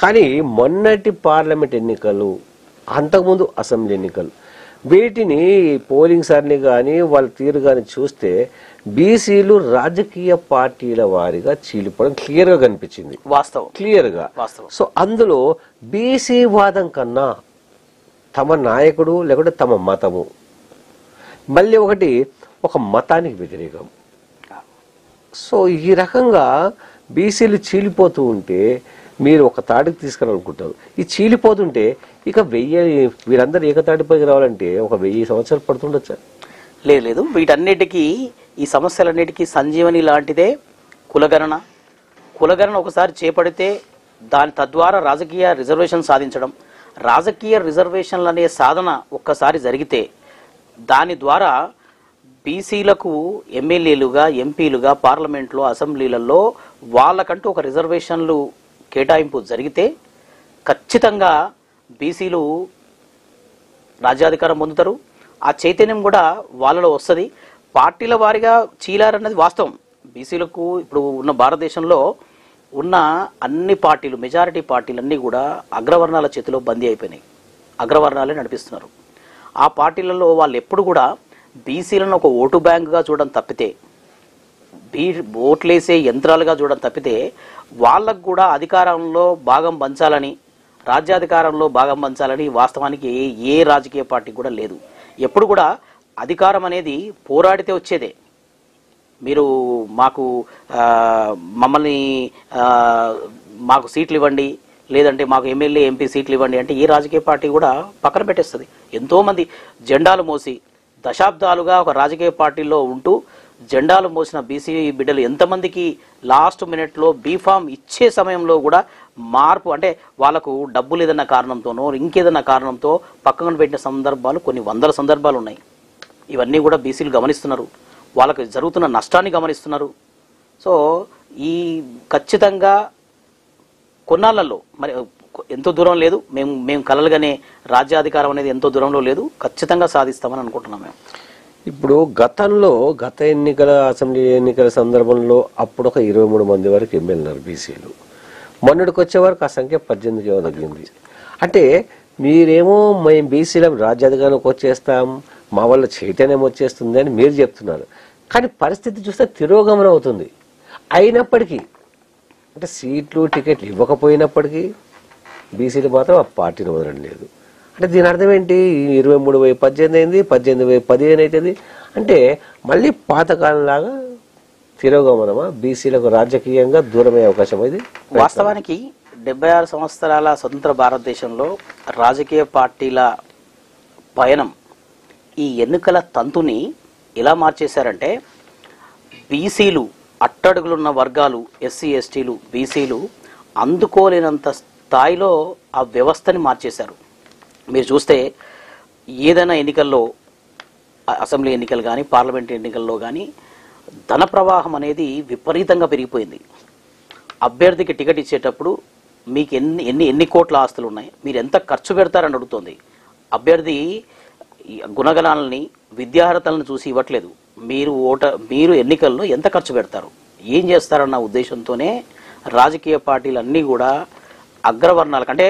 కానీ మొన్నటి పార్లమెంట్ ఎన్నికలు, అంతకుముందు అసెంబ్లీ ఎన్నికలు, వీటిని పోలింగ్ సర్ని కానీ వాళ్ళ తీరు కానీ చూస్తే బీసీలు రాజకీయ పార్టీల వారిగా చీలిపోవడం క్లియర్ గా కనిపించింది. వాస్తవం, క్లియర్ గా. సో అందులో బీసీ వాదం కన్నా తమ నాయకుడు లేకుంటే తమ మతము, మళ్ళీ ఒక మతానికి వ్యతిరేకం. సో ఈ రకంగా బీసీలు చీలిపోతూ ఉంటే మీరు ఒక తాటికి తీసుకురాలనుకుంటారు. ఈ చీలిపోతుంటే ఇక వీరందరూ ఏకతాటిపైకి రావాలంటే ఒక 1000 సంవత్సరాలు పడుతుండొచ్చా? లేదు. వీటన్నిటికీ, ఈ సమస్యలన్నిటికీ సంజీవని లాంటిదే కులగణన ఒకసారి చేపడితే తద్వారా రాజకీయ రిజర్వేషన్ సాధించడం, రాజకీయ రిజర్వేషన్లు అనే సాధన ఒక్కసారి జరిగితే దాని ద్వారా బీసీలకు ఎమ్మెల్యేలుగా, ఎంపీలుగా, పార్లమెంట్లో, అసెంబ్లీలలో వాళ్ళకంటూ ఒక రిజర్వేషన్లు కేటాయింపు జరిగితే ఖచ్చితంగా బీసీలు రాజ్యాధికారం పొందుతారు. ఆ చైతన్యం కూడా వాళ్ళలో వస్తుంది. పార్టీల వారిగా చీలారన్నది వాస్తవం. బీసీలకు ఇప్పుడు ఉన్న భారతదేశంలో ఉన్న అన్ని పార్టీలు, మెజారిటీ పార్టీలన్నీ కూడా అగ్రవర్ణాల చేతిలో బందీ అయిపోయినాయి, అగ్రవర్ణాలే నడిపిస్తున్నారు. ఆ పార్టీలలో వాళ్ళు ఎప్పుడు కూడా బీసీలను ఒక ఓటు బ్యాంకుగా చూడడం తప్పితే, ఓట్లేసే యంత్రాలుగా చూడడం తప్పితే, వాళ్ళకు కూడా అధికారంలో భాగం పంచాలని, రాజ్యాధికారంలో భాగం పంచాలని వాస్తవానికి ఏ రాజకీయ పార్టీ కూడా లేదు. ఎప్పుడు కూడా అధికారం అనేది పోరాడితే వచ్చేదే. మీరు మాకు సీట్లు ఇవ్వండి, లేదంటే మాకు ఎమ్మెల్యే, ఎంపీ సీట్లు ఇవ్వండి అంటే ఏ రాజకీయ పార్టీ కూడా పక్కన పెట్టేస్తుంది. ఎంతోమంది జెండాలు మోసి దశాబ్దాలుగా ఒక రాజకీయ పార్టీలో ఉంటూ జెండాలు మోసిన బీసీ బిడ్డలు ఎంతమందికి లాస్ట్ మినిట్లో బీఫామ్ ఇచ్చే సమయంలో కూడా మార్పు అంటే వాళ్ళకు డబ్బులు ఏదైనా కారణంతోనో ఇంకేదైనా కారణంతో పక్కన పెట్టిన సందర్భాలు కొన్ని వందల సందర్భాలు ఉన్నాయి. ఇవన్నీ కూడా బీసీలు గమనిస్తున్నారు, వాళ్ళకు జరుగుతున్న నష్టాన్ని గమనిస్తున్నారు. సో ఈ ఖచ్చితంగా కొన్నాళ్ళల్లో మరి ఎంతో దూరం లేదు, మేము కలలుగానే రాజ్యాధికారం అనేది ఎంతో దూరంలో లేదు, ఖచ్చితంగా సాధిస్తామని అనుకుంటున్నాం మేము. ఇప్పుడు గత ఎన్నికల అసెంబ్లీ ఎన్నికల సందర్భంలో అప్పుడు ఒక 23 మంది వరకు ఎమ్మెల్యేలు బీసీలు, మొన్నటికి వచ్చే వరకు ఆ సంఖ్య 18కి తగ్గింది. అంటే మీరేమో మేము బీసీల రాజ్యాధికారానికి వచ్చేస్తాం, మా వల్ల చైతన్యం వచ్చేస్తుంది అని మీరు చెప్తున్నారు. కానీ పరిస్థితి చూస్తే తిరోగమనం అవుతుంది. అయినప్పటికీ అంటే సీట్లు టికెట్లు ఇవ్వకపోయినప్పటికీ బీసీలు మాత్రం ఆ పార్టీని వదలడం లేదు. అంటే దీని అర్థం ఏంటి? 23,18 అయింది, 18,15 అవుతుంది. అంటే మళ్ళీ పాతకాలంలాగా తిరోగమనమా, బీసీలకు రాజకీయంగా దూరమయ్యే అవకాశం ఇది? వాస్తవానికి 76 సంవత్సరాల స్వతంత్ర భారతదేశంలో రాజకీయ పార్టీల పయనం ఈ ఎన్నికల తంతుని ఎలా మార్చేశారంటే, బీసీలు అట్టడుగులున్న వర్గాలు, ఎస్సీ ఎస్టీలు, బీసీలు అందుకోలేనంత స్థాయిలో ఆ వ్యవస్థని మార్చేశారు. మీరు చూస్తే ఏదైనా ఎన్నికల్లో, అసెంబ్లీ ఎన్నికలు కానీ పార్లమెంట్ ఎన్నికల్లో కానీ ధన ప్రవాహం అనేది విపరీతంగా పెరిగిపోయింది. అభ్యర్థికి టికెట్ ఇచ్చేటప్పుడు మీకు ఎన్ని కోట్ల ఆస్తులు ఉన్నాయి, మీరు ఎంత ఖర్చు పెడతారని అడుగుతోంది. అభ్యర్థి గుణగణాలని, విద్యార్హతలను చూసి ఇవ్వట్లేదు. మీరు ఎన్నికల్లో ఎంత ఖర్చు పెడతారు, ఏం చేస్తారన్న ఉద్దేశంతోనే రాజకీయ పార్టీలన్నీ కూడా అగ్రవర్ణాలకు అంటే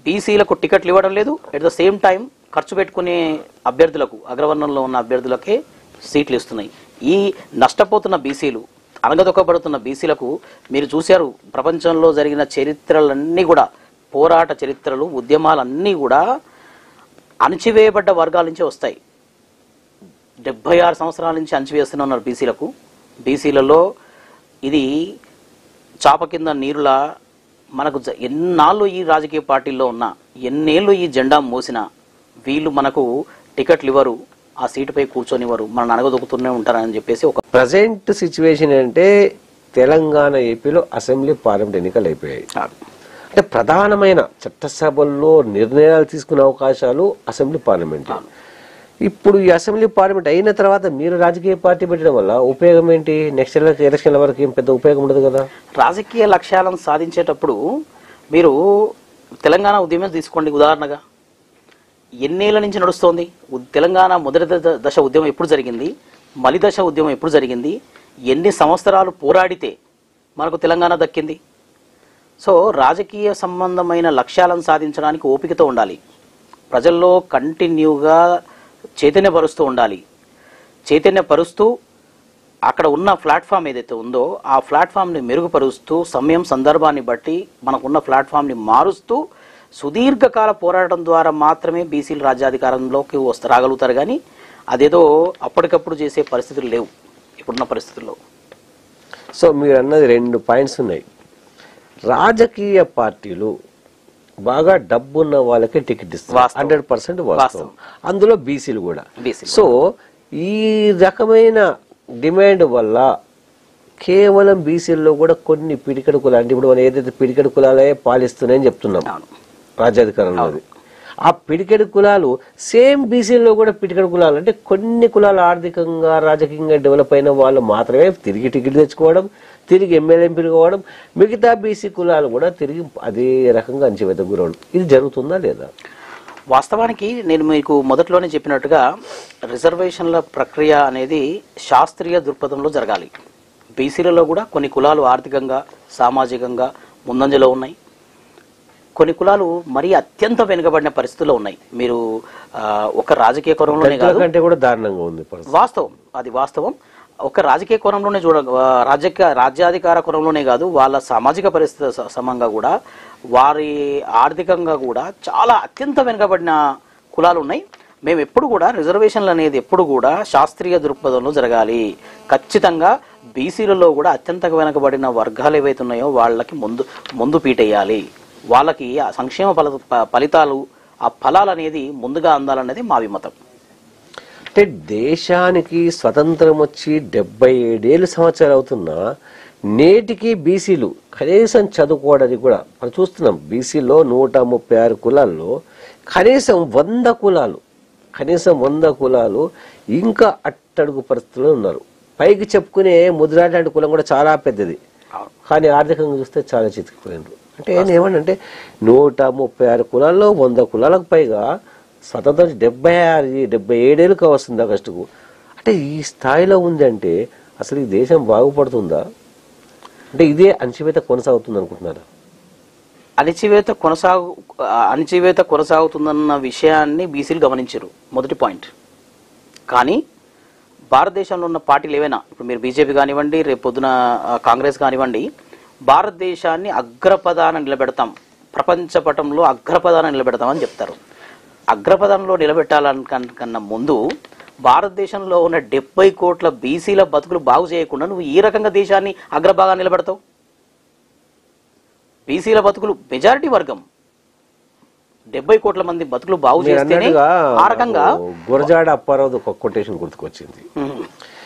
బీసీలకు టికెట్లు ఇవ్వడం లేదు, ఎట్ ద సేమ్ టైం ఖర్చు పెట్టుకునే అభ్యర్థులకు, అగ్రవర్ణంలో ఉన్న అభ్యర్థులకే సీట్లు ఇస్తున్నాయి. ఈ నష్టపోతున్న బీసీలు, అనగదొక్కబడుతున్న బీసీలకు మీరు చూశారు, ప్రపంచంలో జరిగిన చరిత్రలన్నీ కూడా, పోరాట చరిత్రలు, ఉద్యమాలన్నీ కూడా అణచివేయబడ్డ వర్గాల నుంచే వస్తాయి. 76 సంవత్సరాల నుంచి అణచివేస్తూనే ఉన్నారు బీసీలకు. బీసీలలో ఇది చాప కింద నీరులా మనకు ఎన్నాళ్ళు ఈ రాజకీయ పార్టీల్లో ఉన్నా, ఎన్నేళ్ళు ఈ జెండా మోసినా వీళ్ళు మనకు టికెట్లు ఇవ్వరు, ఆ సీటుపై కూర్చొనివ్వరు, మనల్ని అనగదొక్కుతూనే ఉంటారని చెప్పేసి ఒక ప్రజెంట్ సిచ్యువేషన్ అంటే తెలంగాణ, ఏపీలో అసెంబ్లీ పార్లమెంట్ ఎన్నికలు అయిపోయాయి. అంటే ప్రధానమైన చట్టసభల్లో నిర్ణయాలు తీసుకునే అవకాశాలు అసెంబ్లీ పార్లమెంట్. ఇప్పుడు ఈ అసెంబ్లీ పార్లమెంట్ అయిన తర్వాత మీరు రాజకీయ పార్టీ పెట్టడం వల్ల ఉపయోగం ఏంటి? నెక్స్ట్ ఎలక్షన్ల వరకు ఏం పెద్ద ఉపయోగం ఉండదు కదా. రాజకీయ లక్ష్యాలను సాధించేటప్పుడు మీరు తెలంగాణ ఉద్యమం తీసుకోండి ఉదాహరణగా. ఎన్నేళ్ల నుంచి నడుస్తోంది తెలంగాణ? మొదటి దశ ఉద్యమం ఎప్పుడు జరిగింది, మలి దశ ఉద్యమం ఎప్పుడు జరిగింది, ఎన్ని సంవత్సరాలు పోరాడితే మనకు తెలంగాణ దక్కింది? సో రాజకీయ సంబంధమైన లక్ష్యాలను సాధించడానికి ఓపికతో ఉండాలి, ప్రజల్లో కంటిన్యూగా చైతన్యపరుస్తూ ఉండాలి. చైతన్యపరుస్తూ అక్కడ ఉన్న ప్లాట్ఫామ్ ఏదైతే ఉందో ఆ ప్లాట్ఫామ్ని మెరుగుపరుస్తూ, సమయం సందర్భాన్ని బట్టి మనకున్న ప్లాట్ఫామ్ని మారుస్తూ సుదీర్ఘకాల పోరాటం ద్వారా మాత్రమే బీసీలు రాజ్యాధికారంలోకి రాగలుగుతారు. కానీ అదేదో అప్పటికప్పుడు చేసే పరిస్థితులు లేవు ఇప్పుడున్న పరిస్థితుల్లో. సో మీరు అన్నది 2 పాయింట్స్ ఉన్నాయి. రాజకీయ పార్టీలు బాగా డబ్బున్న వాళ్ళకే టికెట్ ఇస్తారు, 100% వాస్తవం. అందులో బీసీలు కూడా. సో ఈ రకమైన డిమాండ్ వల్ల కేవలం బీసీల్లో కూడా కొన్ని పిడికెడు కులాలు, అంటే ఇప్పుడు మనం ఏదైతే పిడికెడు కులాలే పాలిస్తున్నాయని చెప్తున్నాం రాజ్యాధికారంలో, ఆ పిడికెడు కులాలు సేమ్ బీసీల్లో కూడా పిడికెడు కులాలు, అంటే కొన్ని కులాలు ఆర్థికంగా రాజకీయంగా డెవలప్ అయిన వాళ్ళు మాత్రమే తిరిగి టికెట్ తెచ్చుకోవడం, తిరిగి ఎమ్మెల్యే ఎంపీలు కావడం, మిగతా బీసీ కులాలు కూడా తిరిగి అదే రకంగా అంచెవేతకు గురవడం. ఇది జరుగుతుందా లేదా? వాస్తవానికి నేను మీకు మొదట్లోనే చెప్పినట్టుగా రిజర్వేషన్ల ప్రక్రియ అనేది శాస్త్రీయ దృక్పథంలో జరగాలి. బీసీలలో కూడా కొన్ని కులాలు ఆర్థికంగా, సామాజికంగా ముందంజలో ఉన్నాయి, కొన్ని కులాలు మరీ అత్యంత వెనుకబడిన పరిస్థితుల్లో ఉన్నాయి. మీరు ఒక రాజకీయ కోణంలోనే కాదు, కంటే కూడా దారుణంగా ఉంది వాస్తవం, అది వాస్తవం. ఒక రాజకీయ కోణంలోనే రాజ్యాధికార కోణంలోనే కాదు, వాళ్ళ సామాజిక పరిస్థితి సమంగా కూడా, వారి ఆర్థికంగా కూడా చాలా అత్యంత వెనుకబడిన కులాలు ఉన్నాయి. మేము ఎప్పుడు కూడా రిజర్వేషన్లు అనేది ఎప్పుడు కూడా శాస్త్రీయ దృక్పథంలో జరగాలి. ఖచ్చితంగా బీసీలలో కూడా అత్యంత వెనుకబడిన వర్గాలు ఏవైతే ఉన్నాయో వాళ్ళకి ముందు పీటేయాలి. వాళ్ళకి ఆ సంక్షేమ ఫలితాలు, ఆ ఫలాలు అనేది ముందుగా అందాలనేది మా విమతం. అంటే దేశానికి స్వతంత్రం వచ్చి 77 సంవత్సరాలు అవుతున్నా నేటికి బీసీలు కనీసం చదువుకోవడానికి కూడా మనం చూస్తున్నాం. బీసీలో 136 కులాల్లో కనీసం 100 కులాలు ఇంకా అట్టడుగు పరిస్థితుల్లో ఉన్నారు. పైకి చెప్పుకునే ముదిరాజ్ లాంటి కులం కూడా చాలా పెద్దది, కానీ ఆర్థికంగా చూస్తే చాలా చితికిపోయినారు. అంటే ఏమనంటే 136 కులాల్లో 100 కులాలకు పైగా స్వతంత్రం 77 ఏళ్ళుగా వస్తుంది ఆగస్టుకు. అంటే ఈ స్థాయిలో ఉంది అంటే అసలు ఈ దేశం బాగుపడుతుందా? అంటే ఇదే అణచివేత కొనసాగుతుంది అనుకుంటున్నారా? అణచివేత కొనసాగుతుందన్న విషయాన్ని బీసీలు గమనించారు, మొదటి పాయింట్. కానీ భారతదేశంలో ఉన్న పార్టీలు ఏవైనా, ఇప్పుడు మీరు బీజేపీ కానివ్వండి, రేపు పొద్దున కాంగ్రెస్ కానివ్వండి, భారతదేశాన్ని అగ్రపదాన నిలబెడతాం, ప్రపంచ పటంలో అగ్రపదాన నిలబెడతామని చెప్తారు. అగ్రపదంలో నిలబెట్టాలకన్నా ముందు భారతదేశంలో ఉన్న 70 కోట్ల బీసీల బతుకులు బాగు చేయకుండా నువ్వు ఈ రకంగా దేశాన్ని అగ్రభాగా నిలబెడతావు? బీసీల బతుకులు మెజారిటీ వర్గం 70 కోట్ల మంది బతుకులు బాగు చేస్తేనే ఆ రకంగా. గురజాడ అప్పారావు ఒక కొటేషన్ గుర్తుకొచ్చింది.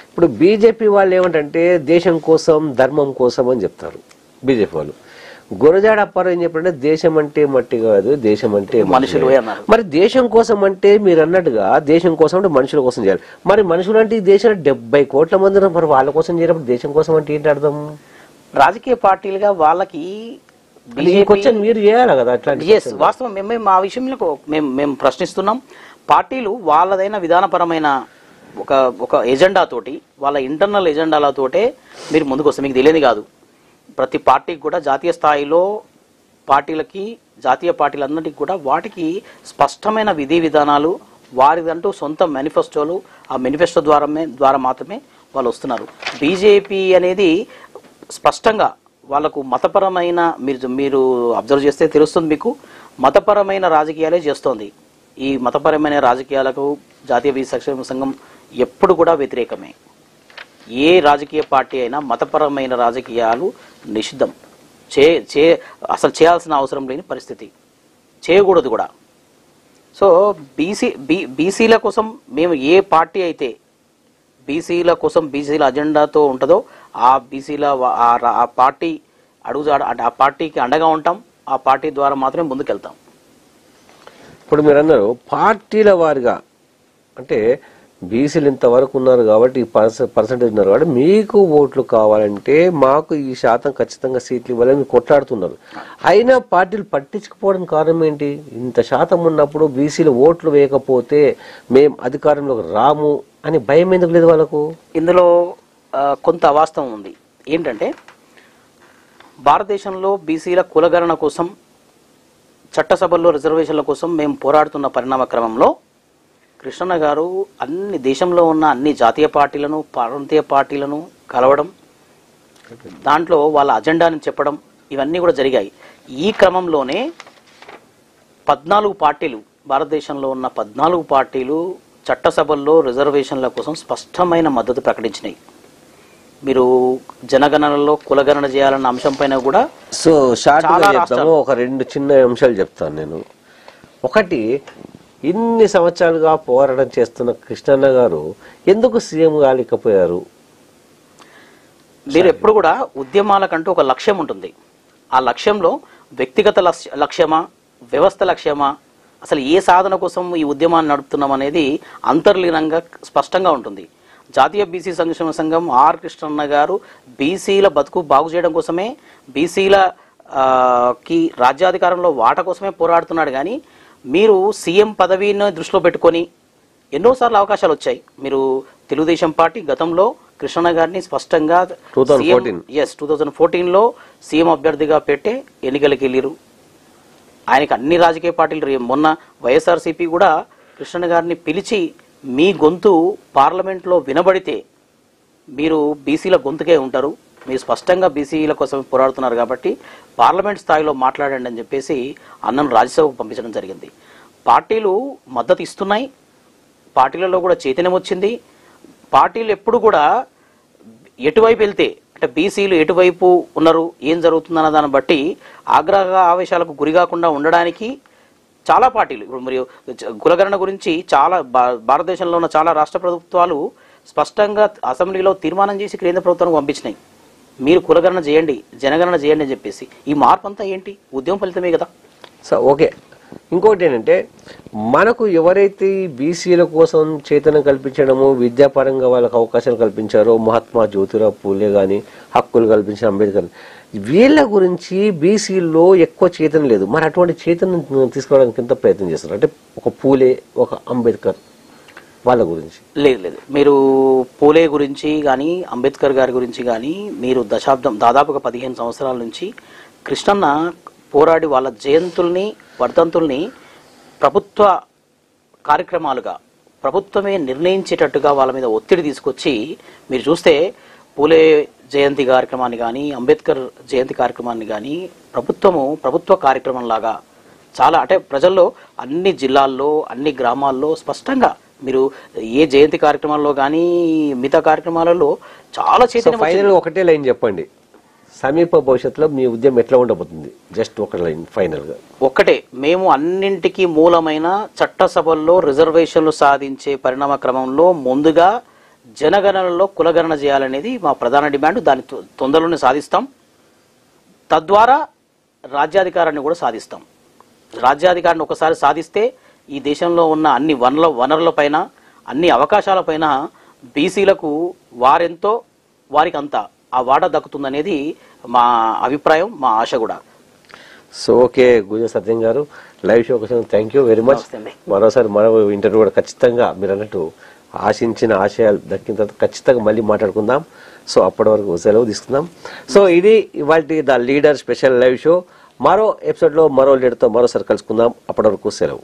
ఇప్పుడు బీజేపీ వాళ్ళు ఏమంటే దేశం కోసం ధర్మం కోసం అని చెప్తారు బీజేపీ వాళ్ళు. గురజాడ అప్పారావు ఏం చెప్పారంటే దేశం అంటే మట్టి కాదు, దేశం అంటే మనుషులు అన్నారు. మరి దేశం కోసం అంటే మీరు అన్నట్టుగా దేశం కోసం అంటే మనుషుల కోసం చేయాలి. మరి మనుషులు అంటే ఈ దేశంలో 70 కోట్ల మంది మరి వాళ్ళ కోసం చేయడం దేశం కోసం అంటే ఏంటి అర్థం? రాజకీయ పార్టీలుగా వాళ్ళకి మీరు చేయాలి కదా అట్లాంటి. వాస్తవం. మేము ఆ విషయంలో మేము ప్రశ్నిస్తున్నాం. పార్టీలు వాళ్ళదైన విధానపరమైన ఒక ఎజెండాతోటి, వాళ్ళ ఇంటర్నల్ ఎజెండాలతోటే మీరు ముందుకు వస్తే మీకు తెలియదు కాదు. ప్రతి పార్టీకి కూడా జాతీయ స్థాయిలో జాతీయ పార్టీలందరికీ కూడా వాటికి స్పష్టమైన విధి విధానాలు, వారిదంటూ సొంత మేనిఫెస్టోలు, ఆ మేనిఫెస్టో ద్వారా మాత్రమే వాళ్ళు వస్తున్నారు. బీజేపీ అనేది స్పష్టంగా వాళ్ళకు మతపరమైన, మీరు అబ్జర్వ్ చేస్తే తెలుస్తుంది మీకు, మతపరమైన రాజకీయాలే చేస్తోంది. ఈ మతపరమైన రాజకీయాలకు జాతీయ బీసీ సంక్షేమ సంఘం ఎప్పుడు కూడా వ్యతిరేకమే. ఏ రాజకీయ పార్టీ అయినా మతపరమైన రాజకీయాలు నిషిద్ధం, అసలు చేయాల్సిన అవసరం లేని పరిస్థితి, చేయకూడదు కూడా. సో బీసీల కోసం మేము ఏ పార్టీ అయితే బీసీల కోసం బీసీల అజెండాతో ఉంటుందో ఆ బీసీల ఆ పార్టీ అడుగుజాడ అంటే ఆ పార్టీకి అండగా ఉంటాం. ఆ పార్టీ ద్వారా మాత్రమే ముందుకెళ్తాం. ఇప్పుడు మీరు అన్నారు పార్టీల వారిగా, అంటే బీసీలు ఇంతవరకు ఉన్నారు కాబట్టి ఈ పర్సంటేజ్ ఉన్నారు కాబట్టి మీకు ఓట్లు కావాలంటే మాకు ఈ శాతం ఖచ్చితంగా సీట్లు ఇవ్వాలని మీరు కొట్లాడుతున్నారు. అయినా పార్టీలు పట్టించుకుపోవడానికి కారణం ఏంటి? ఇంత శాతం ఉన్నప్పుడు బీసీలు ఓట్లు వేయకపోతే మేము అధికారంలోకి రాము అని భయం ఎందుకు లేదు వాళ్ళకు? ఇందులో కొంత అవాస్తవం ఉంది. ఏంటంటే భారతదేశంలో బీసీల కులగణన కోసం, చట్టసభల్లో రిజర్వేషన్ల కోసం మేము పోరాడుతున్న పరిణామ క్రమంలో కృష్ణన్న గారు దేశంలో ఉన్న అన్ని జాతీయ పార్టీలను, ప్రాంతీయ పార్టీలను కలవడం, దాంట్లో వాళ్ళ అజెండాని చెప్పడం, ఇవన్నీ కూడా జరిగాయి. ఈ క్రమంలోనే 14 పార్టీలు, భారతదేశంలో ఉన్న 14 పార్టీలు చట్టసభల్లో రిజర్వేషన్ల కోసం స్పష్టమైన మద్దతు ప్రకటించినాయి. మీరు జనగణనలో కులగణన చేయాలన్న అంశం పైన కూడా ఒక 2 చిన్న అంశాలు చెప్తాను నేను. ఒకటి, ఇన్ని సంవత్సరాలుగా పోరాటం చేస్తున్న కృష్ణన్న గారు ఎందుకు సీఎం కాలేకపోయారు? మీరు ఎప్పుడు కూడా ఉద్యమాలకంటూ ఒక లక్ష్యం ఉంటుంది. ఆ లక్ష్యంలో వ్యక్తిగత లక్ష్యమా, వ్యవస్థ లక్ష్యమా, అసలు ఏ సాధన కోసం ఈ ఉద్యమాన్ని నడుపుతున్నాం అనేది అంతర్లీనంగా స్పష్టంగా ఉంటుంది. జాతీయ బీసీ సంక్షేమ సంఘం ఆర్ కృష్ణన్న గారు బీసీల బతుకు బాగు చేయడం కోసమే, బీసీలకి రాజ్యాధికారంలో వాటా కోసమే పోరాడుతున్నాడు. కానీ మీరు సీఎం పదవిని దృష్టిలో పెట్టుకొని ఎన్నోసార్లు అవకాశాలు వచ్చాయి. మీరు తెలుగుదేశం పార్టీ గతంలో కృష్ణన్న గారిని స్పష్టంగా 2014లో సీఎం అభ్యర్థిగా పెట్టే ఎన్నికలకు వెళ్ళిరు. ఆయనకి అన్ని రాజకీయ పార్టీలు, మొన్న వైఎస్ఆర్సీపీ కూడా కృష్ణన్న గారిని పిలిచి మీ గొంతు పార్లమెంట్లో వినబడితే మీరు బీసీల గొంతుకే ఉంటారు, మీరు స్పష్టంగా బీసీల కోసం పోరాడుతున్నారు కాబట్టి పార్లమెంట్ స్థాయిలో మాట్లాడండి అని చెప్పేసి అన్నను రాజ్యసభకు పంపించడం జరిగింది. పార్టీలు మద్దతు ఇస్తున్నాయి, పార్టీలలో కూడా చైతన్యం వచ్చింది. పార్టీలు ఎప్పుడు కూడా ఎటువైపు వెళ్తే, అంటే బీసీలు ఎటువైపు ఉన్నారు, ఏం జరుగుతుందన్న దాన్ని బట్టి ఆగ్రహ ఆవేశాలకు గురి కాకుండా ఉండడానికి చాలా పార్టీలు, ఇప్పుడు మరియు కులగణన గురించి చాలా భారతదేశంలో ఉన్న చాలా రాష్ట్ర ప్రభుత్వాలు స్పష్టంగా అసెంబ్లీలో తీర్మానం చేసి కేంద్ర ప్రభుత్వానికి పంపించినాయి. మీరు కులగణన చేయండి, జనగణన చేయండి అని చెప్పేసి ఈ మార్పు అంతా ఏంటి? ఉద్యమం ఫలితమే కదా. సో ఓకే, ఇంకోటి ఏంటంటే మనకు ఎవరైతే ఈ బీసీల కోసం చైతన్యం కల్పించడము, విద్యాపరంగా వాళ్ళకి అవకాశాలు కల్పించారో, మహాత్మా జ్యోతిరావు పూలే కానీ, హక్కులు కల్పించిన అంబేద్కర్, వీళ్ళ గురించి బీసీలో ఎక్కువ చైతన్యం లేదు. మరి అటువంటి చైతన్యం తీసుకోవడానికి ఎంత ప్రయత్నం చేస్తారు? అంటే ఒక పూలే, ఒక అంబేద్కర్ వాళ్ళ గురించి లేదు. మీరు పూలే గురించి కానీ, అంబేద్కర్ గారి గురించి కానీ మీరు దాదాపుగా 15 సంవత్సరాల నుంచి కృష్ణన్న పోరాడి వాళ్ళ జయంతుల్ని, వర్ధంతుల్ని ప్రభుత్వ కార్యక్రమాలుగా, ప్రభుత్వమే నిర్ణయించేటట్టుగా వాళ్ళ మీద ఒత్తిడి తీసుకొచ్చి, మీరు చూస్తే పూలే జయంతి కార్యక్రమాన్ని కానీ, అంబేద్కర్ జయంతి కార్యక్రమాన్ని కానీ ప్రభుత్వ కార్యక్రమంలాగా చాలా, అంటే ప్రజల్లో అన్ని జిల్లాల్లో, అన్ని గ్రామాల్లో స్పష్టంగా మీరు ఏ జయంతి కార్యక్రమాల్లో కానీ మిగతా కార్యక్రమాలలో చాలా చైతన్యం. ఫైనల్ ఒకటే లైన్ చెప్పండి, సమీప భవిష్యత్తులో మీ ఉద్యమం ఎట్లా ఉండబోతుంది? జస్ట్ ఒక లైన్ ఫైనల్ గా. ఒక్కటే, మేము అన్నింటికీ మూలమైన చట్టసభల్లో రిజర్వేషన్లు సాధించే పరిణామ క్రమంలో ముందుగా జనగణనలో కులగణన చేయాలనేది మా ప్రధాన డిమాండ్. దాన్ని తొందరలోనే సాధిస్తాం. తద్వారా రాజ్యాధికారాన్ని కూడా సాధిస్తాం. రాజ్యాధికారాన్ని ఒకసారి సాధిస్తే ఈ దేశంలో ఉన్న అన్ని వనరులపైన, అన్ని అవకాశాలపైన బీసీలకు వారెంతో వారికి అంతా ఆ వాటా దక్కుతుందనేది మా అభిప్రాయం, మా ఆశ కూడా. సో ఓకే, గుజ సత్యం గారు, లైవ్ షో కోసం థ్యాంక్ యూ వెరీ మచ్. మరోసారి మరో ఇంటర్వ్యూ కూడా ఖచ్చితంగా మీరు అన్నట్టు ఆశించిన ఆశయాలు దక్కిన తర్వాత ఖచ్చితంగా మళ్ళీ మాట్లాడుకుందాం. సో అప్పటి వరకు సెలవు తీసుకుందాం. సో ఇది ఇవాల్టి the leader special live show. మరో ఎపిసోడ్లో మరో లీడర్తో మరోసారి కలుసుకుందాం. అప్పటి వరకు సెలవు.